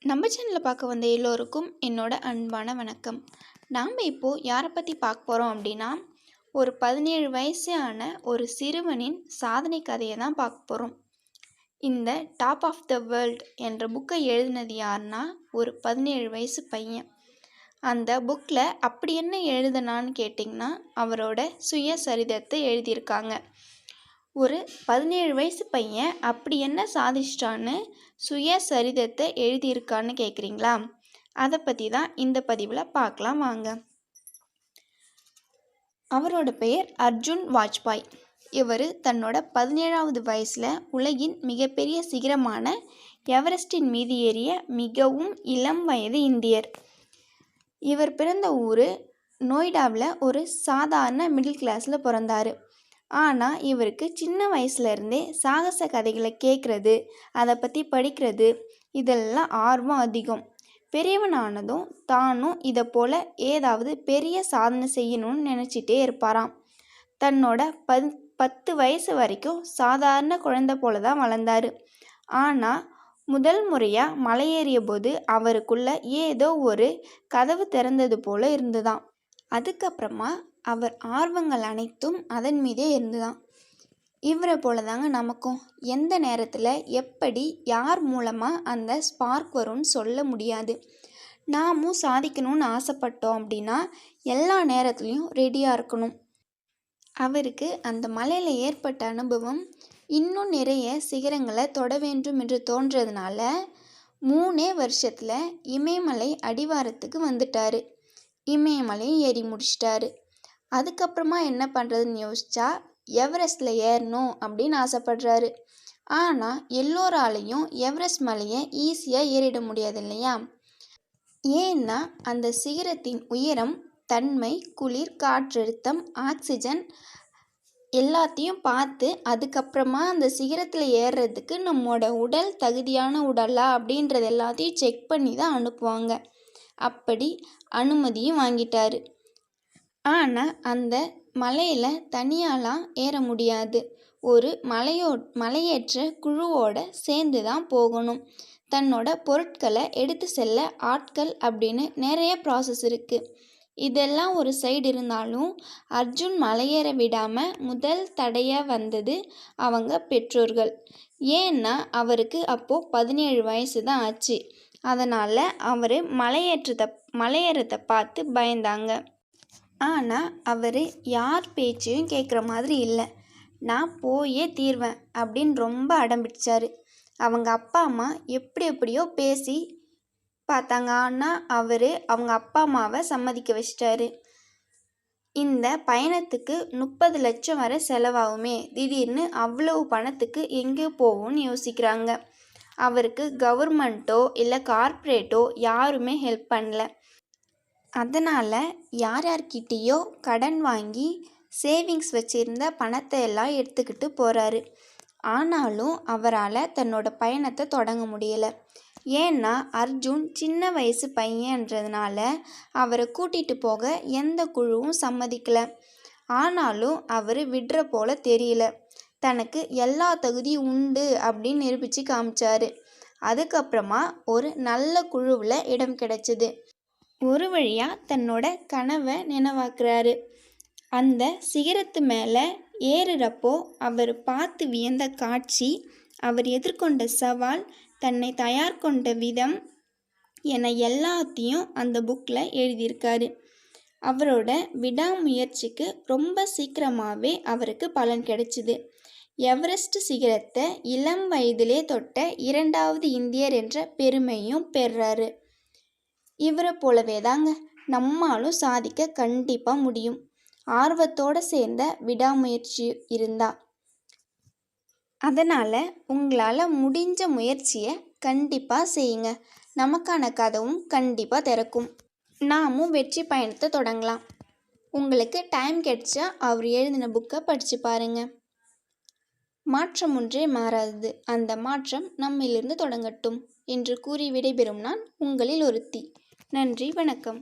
நம்ம சேனலில் பார்க்க வந்த எல்லோருக்கும் என்னோட அன்பான வணக்கம். நாம் இப்போது யாரை பற்றி பார்க்க போகிறோம் அப்படின்னா, ஒரு 17 வயசான ஒரு சிறுவனின் சாதனை கதையை தான் பார்க்க போகிறோம். இந்த டாப் ஆஃப் த வேர்ல்ட் என்ற புக்கை எழுதினது யாருன்னா, ஒரு 17 வயசு பையன். அந்த புக்கில் அப்படி என்ன எழுதுனான்னு கேட்டிங்கன்னா, அவரோட சுயசரிதத்தை எழுதியிருக்காங்க. ஒரு 17 வயசு பையன் அப்படி என்ன சாதிச்சிட்டான்னு சுயசரிதத்தை எழுதியிருக்கான்னு கேட்குறீங்களா? அதை பற்றி தான் இந்த பதிவில் பார்க்கலாம் வாங்க. அவரோட பெயர் அர்ஜுன் வாஜ்பாய். இவர் தன்னோட 17வது வயசில் உலகின் மிகப்பெரிய சிகரமான எவரெஸ்டின் மீது ஏறிய மிகவும் இளம் வயது இந்தியர். இவர் பிறந்த ஊர் நொய்டாவில் ஒரு சாதாரண மிடில் கிளாஸில் பிறந்தார். ஆனால் இவருக்கு சின்ன வயசுலேருந்தே சாகச கதைகளை கேட்குறது, அதை பற்றி படிக்கிறது, இதெல்லாம் ஆர்வம் அதிகம். பெரியவனானதும் தானும் இதை போல் ஏதாவது பெரிய சாதனை செய்யணும்னு நினச்சிட்டே இருப்பாராம். தன்னோட 10 வயசு வரைக்கும் சாதாரண குழந்தை போல தான் வளர்ந்தார். ஆனால் முதல் முறையாக மலையேறிய போது அவருக்குள்ள ஏதோ ஒரு கதவு திறந்தது போல இருந்துதான். அதுக்கப்புறமா அவர் ஆர்வங்கள் அனைத்தும் அதன் மீதே இருந்துதான். இவரை போல தாங்க நமக்கும் எந்த நேரத்தில் எப்படி யார் மூலமாக அந்த ஸ்பார்க் வரும்னு சொல்ல முடியாது. நாமும் சாதிக்கணும்னு ஆசைப்பட்டோம் அப்படின்னா எல்லா நேரத்துலையும் ரெடியாக இருக்கணும். அவருக்கு அந்த மலையில் ஏற்பட்ட அனுபவம் இன்னும் நிறைய சிகரங்களை தொட வேண்டும் என்று தோன்றதுனால 3 வருஷத்தில் இமயமலை அடிவாரத்துக்கு வந்துட்டார். இமயமலையும் ஏறி முடிச்சிட்டாரு. அதுக்கப்புறமா என்ன பண்ணுறதுன்னு யோசிச்சா எவரெஸ்டில் ஏறணும் அப்படின்னு ஆசைப்படுறாரு. ஆனால் எல்லோராலையும் எவரெஸ்ட் மலையை ஈஸியாக ஏறிட முடியாது இல்லையா? ஏன்னா அந்த சிகரத்தின் உயரம், தன்மை, குளிர், காற்றழுத்தம், ஆக்சிஜன் எல்லாத்தையும் பார்த்து அதுக்கப்புறமா அந்த சிகரத்தில் ஏறுறதுக்கு நம்மளோட உடல் தகுதியான உடலா அப்படின்றது எல்லாத்தையும் செக் பண்ணி தான் அனுப்புவாங்க. அப்படி அனுமதியும் வாங்கிட்டாரு. ஆனால் அந்த மலையில் தனியாலாம் ஏற முடியாது. ஒரு மலையேற்ற குழுவோட சேர்ந்து தான் போகணும். தன்னோட பொருட்களை எடுத்து செல்ல ஆட்கள் அப்படின்னு நிறைய ப்ராசஸ் இருக்குது. இதெல்லாம் ஒரு சைடு இருந்தாலும் அர்ஜுன் மலையேற விடாமல் முதல் தடையாக வந்தது அவங்க பெற்றோர்கள். ஏன்னா அவருக்கு அப்போது 17 வயசு தான் ஆச்சு. அதனால் அவர் மலையேறத்தை பார்த்து பயந்தாங்க. ஆனால் அவர் யார் பேச்சையும் கேட்குற மாதிரி இல்லை. நான் போயே தீர்வேன் அப்படின்னு ரொம்ப அடம்பிடிச்சார். அவங்க அப்பா அம்மா எப்படியோ பேசி பார்த்தாங்க. ஆனால் அவங்க அப்பா அம்மாவை சம்மதிக்க வச்சிட்டாரு. இந்த பயணத்துக்கு 30 லட்சம் வரை செலவாகுமே, திடீர்னு அவ்வளவு பணத்துக்கு எங்கே போவோம்னு யோசிக்கிறாங்க. அவருக்கு கவர்மெண்ட்டோ இல்லை கார்ப்பரேட்டோ யாருமே ஹெல்ப் பண்ணல. அதனால் யார்கிட்டேயோ கடன் வாங்கி சேவிங்ஸ் வச்சுருந்த பணத்தை எல்லாம் எடுத்துக்கிட்டு போகிறாரு. ஆனாலும் அவரால் தன்னோட பயணத்தை தொடங்க முடியலை. ஏன்னா அர்ஜுன் சின்ன வயசு பையன்றதுனால அவரை கூட்டிகிட்டு போக எந்த குழுவும் சம்மதிக்கலை. ஆனாலும் அவர் விடுற போல தெரியல. தனக்கு எல்லா தகுதியும் உண்டு அப்படின்னு நிரூபித்து காமிச்சார். அதுக்கப்புறமா ஒரு நல்ல குழுவில் இடம் கிடைச்சிது. ஒரு வழியாக தன்னோட கனவை நினைவாக்குறாரு. அந்த சிகரத்து மேலே ஏறுறப்போ அவர் பார்த்து வியந்த காட்சி, அவர் எதிர்கொண்ட சவால், தன்னை தயார் கொண்ட விதம் என எல்லாத்தையும் அந்த புக்கில் எழுதியிருக்காரு. அவரோட விடாமுயற்சிக்கு ரொம்ப சீக்கிரமாகவே அவருக்கு பலன் கிடைச்சிது. எவரெஸ்ட் சிகரத்தை இளம் வயதிலே தொட்ட 2வது இந்தியர் என்ற பெருமையும் பெறாரு. இவரை போலவே தாங்க நம்மாலும் சாதிக்க கண்டிப்பாக முடியும். ஆர்வத்தோடு சேர்ந்த விடாமுயற்சி இருந்தா. அதனால் உங்களால் முடிஞ்ச முயற்சியை கண்டிப்பாக செய்யுங்க. நமக்கான கதவும் கண்டிப்பாக திறக்கும். நாமும் வெற்றி பயணத்தை தொடங்கலாம். உங்களுக்கு டைம் கிடைச்சா அவர் எழுதின புக்கை படித்து பாருங்கள். மாற்றம் ஒன்றே மாறாதது, அந்த மாற்றம் நம்மிலிருந்து தொடங்கட்டும் என்று கூறி விடைபெறும் நான் உங்களில் ஒருத்தி. நன்றி, வணக்கம்.